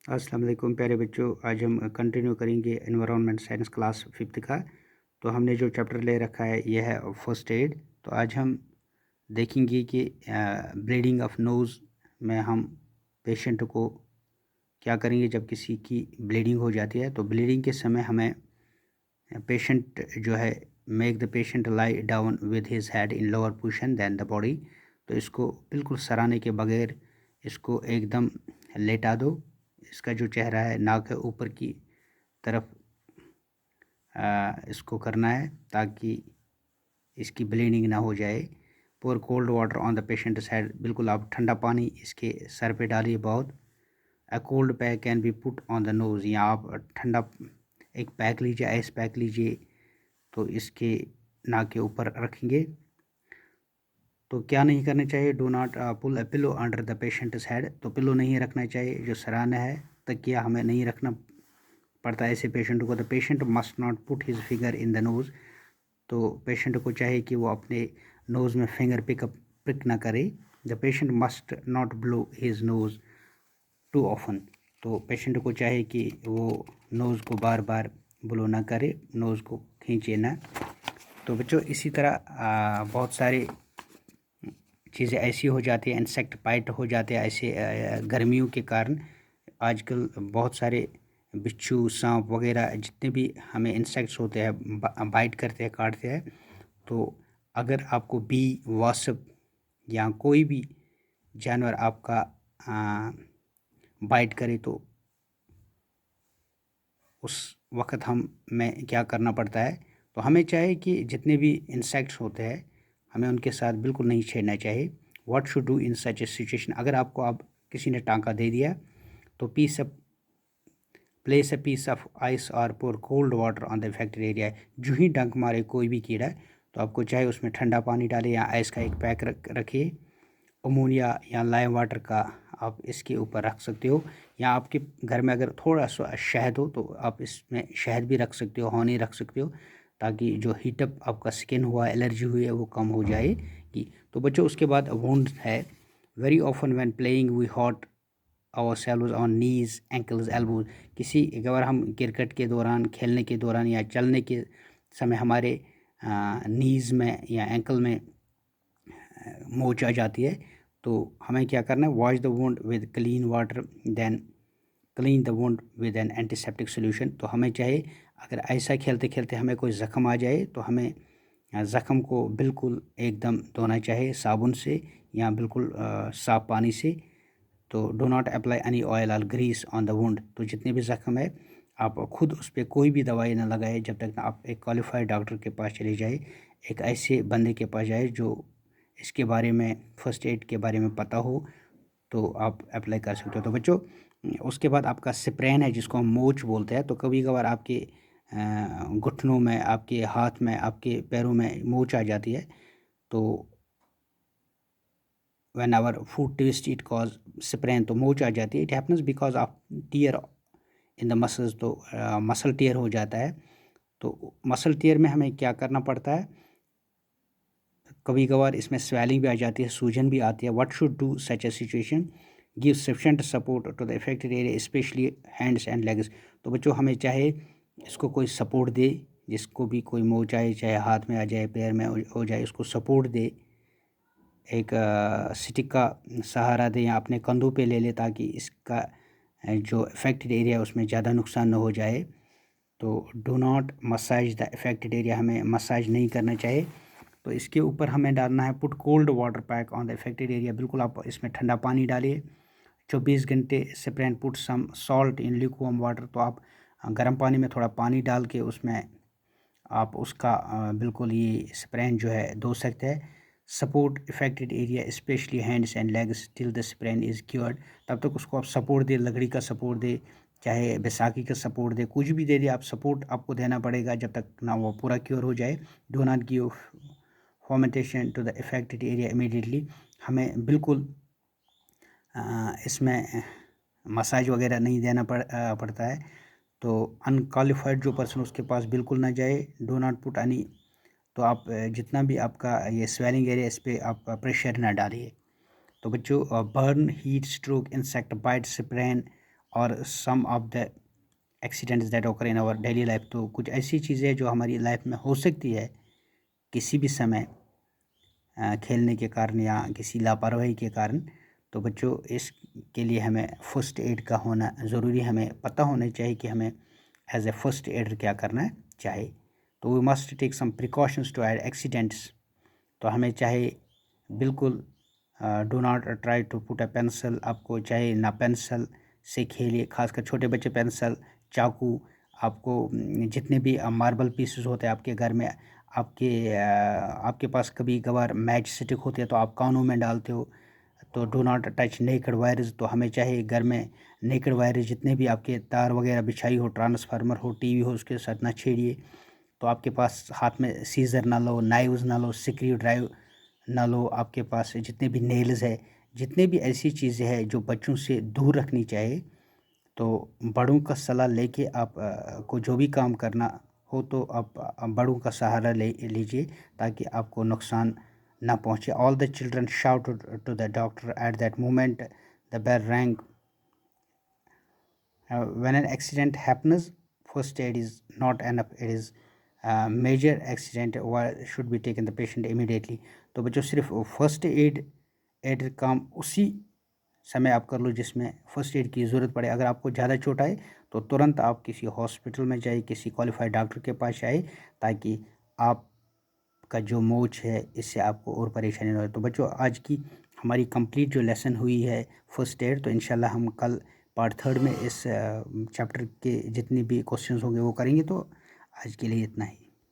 अस्सलाम वालेकुम प्यारे बच्चों। आज हम कंटिन्यू करेंगे एनवायरनमेंट साइंस क्लास 5th का। तो हमने जो चैप्टर ले रखा है यह है फर्स्ट एड। तो आज हम देखेंगे कि ब्लीडिंग ऑफ नोज़ में हम पेशेंट को क्या करेंगे जब किसी की ब्लीडिंग हो जाती है। तो ब्लीडिंग के समय हमें पेशेंट जो है make the patient lie down with his head in lower position than the body. तो इसको बिल्कुल सराहने के बगैर इसको एकदम लेटा दो। इसका जो चेहरा है नाक है ऊपर की तरफ इसको करना है ताकि इसकी ब्लीडिंग ना हो जाए। Pour cold water on the patient head, बिल्कुल आप ठंडा पानी इसके सर पे डालिए बहुत। A cold pack can be put on the nose, या आप ठंडा एक पैक लीजिए, आइस पैक लीजिए, तो इसके नाक के ऊपर रखेंगे। तो क्या नहीं करना चाहिए, do not pull a pillow under the patient's head. तो पिलो नहीं रखना चाहिए, जो सराहना है तकिया हमें नहीं रखना पड़ता है ऐसे पेशेंट को। The patient must not put his finger in the nose. तो पेशेंट को चाहिए कि वो अपने नोज़ में फिंगर पिक ना करे। The patient must not blow his nose too often. तो पेशेंट को चाहे कि वो नोज़ को बार बार ब्लो ना करे, नोज़ को खींचे ना। तो बच्चों इसी तरह बहुत सारे चीज़ें ऐसी हो जाती हैं, इंसेक्ट बाइट हो जाते हैं ऐसे गर्मियों के कारण। आजकल बहुत सारे बिच्छू, सांप वगैरह जितने भी हमें इंसेक्ट्स होते हैं बाइट करते हैं, काटते हैं। तो अगर आपको बी, वास्प या कोई भी जानवर आपका बाइट करे तो उस वक्त हमें क्या करना पड़ता है। तो हमें चाहिए कि जितने भी इंसेक्ट्स होते हैं हमें उनके साथ बिल्कुल नहीं छेड़ना चाहिए। What should do in such a situation, अगर आपको आप किसी ने टांका दे दिया तो place a piece of ice और pour cold water on the affected area. जो ही डंक मारे कोई भी कीड़ा तो आपको चाहे उसमें ठंडा पानी डालें या आइस का एक पैक रखिए। अमोनिया या लाइम वाटर का आप इसके ऊपर रख सकते हो, या आपके घर में अगर थोड़ा सा शहद हो तो आप इसमें शहद भी रख सकते हो, हनी रख सकते हो, ताकि जो हीटअप आपका स्किन हुआ, एलर्जी हुई है, वो कम हो जाएगी। तो बच्चों उसके बाद वुंड है। Very often when playing we hurt ourselves on knees, ankles, elbows. किसी अगर हम क्रिकेट के दौरान, खेलने के दौरान या चलने के समय हमारे नीज़ में या एंकल में मोच आ जाती है तो हमें क्या करना है, wash the wound with clean water, then clean the wound with an antiseptic solution. तो हमें चाहे अगर ऐसा खेलते खेलते हमें कोई ज़ख्म आ जाए तो हमें ज़ख्म को बिल्कुल एकदम धोना चाहिए साबुन से या बिल्कुल साफ़ पानी से। तो do not apply any oil और ग्रीस ऑन द वुंड। तो जितने भी ज़ख्म है आप खुद उस पर कोई भी दवाई ना लगाए जब तक आप एक क्वालिफाइड डॉक्टर के पास चले जाए, एक ऐसे बंदे के पास जाए जो इसके बारे में, फ़र्स्ट एड के बारे में पता हो, तो आप अप्लाई कर सकते हो। तो बच्चों उसके बाद आपका स्प्रेन है जिसको हम मोच बोलते हैं। तो कभी कभार आपके घुटनों में, आपके हाथ में, आपके पैरों में मोच आ जाती है। तो when our foot twist it cause sprain, तो मोच आ जाती है। It happens because of tear in the muscles. तो मसल टीयर हो जाता है। तो मसल टीयर में हमें क्या करना पड़ता है, कभी कभार इसमें स्वेलिंग भी आ जाती है, सूजन भी आती है। What should do such a situation, give sufficient support to the affected area specially hands and legs. तो बच्चों हमें चाहे इसको कोई सपोर्ट दे, जिसको भी कोई मोच आए, चाहे हाथ में आ जाए, पैर में हो जाए, उसको सपोर्ट दे, एक स्टिक का सहारा दे या अपने कंधों पे ले ले ताकि इसका जो इफेक्टेड एरिया है उसमें ज़्यादा नुकसान न हो जाए। तो do not massage the affected area, हमें मसाज नहीं करना चाहिए। तो इसके ऊपर हमें डालना है put cold water pack on the affected area. बिल्कुल आप इसमें ठंडा पानी डालिए 24 घंटे। Sprain put some salt in lukewarm water. तो आप गर्म पानी में थोड़ा पानी डाल के उसमें आप उसका बिल्कुल ये स्प्रेन जो है धो सकते हैं। Support affected area specially hands and legs till the sprain is cured. तब तक उसको आप सपोर्ट दे, लकड़ी का सपोर्ट दे, चाहे बैसाखी का सपोर्ट दे, कुछ भी दे दे, आप सपोर्ट आपको देना पड़ेगा जब तक ना वो पूरा क्योर हो जाए। Do not give fomentation to the affected area immediately. हमें बिल्कुल इसमें मसाज वगैरह नहीं देना पड़ता है। तो अनक्वालिफाइड जो पर्सन उसके पास बिल्कुल ना जाए। Do not put any. तो आप जितना भी आपका ये स्वेलिंग एरिया इस पर आप प्रेशर ना डालिए। तो बच्चों burn, heat stroke, insect bite, sprain और some of the accidents that occur in our daily life. तो कुछ ऐसी चीज़ें जो हमारी लाइफ में हो सकती है किसी भी समय खेलने के कारण या किसी लापरवाही के कारण। तो बच्चों इसके लिए हमें फ़र्स्ट एड का होना ज़रूरी, हमें पता होना चाहिए कि हमें एज ए फर्स्ट एडर क्या करना चाहिए। तो we must take some precautions to aid accidents. तो हमें चाहे बिल्कुल do not try to put a pencil, आपको चाहे ना पेंसिल से खेलिए, खासकर छोटे बच्चे पेंसिल, चाकू, आपको जितने भी मार्बल पीसेस होते हैं आपके घर में, आपके पास कभी कभार मैच स्टिक होते हैं तो आप कानों में डालते हो। तो do not touch naked wires. तो हमें चाहे घर में नेकेड वायर्स जितने भी आपके तार वगैरह बिछाई हो, ट्रांसफार्मर हो, टीवी हो, उसके साथ ना छेड़िए। तो आपके पास हाथ में सीज़र ना लो, नाइव्स ना लो, स्क्रू ड्राइव ना लो, आपके पास जितने भी नेल्स है, जितने भी ऐसी चीज़ें हैं जो बच्चों से दूर रखनी चाहिए। तो बड़ों का सलाह लेके आप को जो भी काम करना हो तो आप बड़ों का सहारा ले लीजिए ताकि आपको नुकसान ना पहुंचे। All the children shouted to the doctor at that moment the bell rang. When an accident happens, first aid is not enough, it is major accident should be taken the patient immediately। तो बच्चों सिर्फ first aid काम उसी समय आप कर लो जिसमें first aid की ज़रूरत पड़े। अगर आपको ज़्यादा चोट आए तो तुरंत आप किसी हॉस्पिटल में जाइए, किसी क्वालिफाइड डॉक्टर के पास जाइए ताकि आपका जो मोच है इससे आपको और परेशानी ना हो। तो बच्चों आज की हमारी कंप्लीट जो लेसन हुई है फ़र्स्ट एड, तो इंशाल्लाह हम कल पार्ट थर्ड में इस चैप्टर के जितने भी क्वेश्चंस होंगे वो करेंगे। तो आज के लिए इतना ही।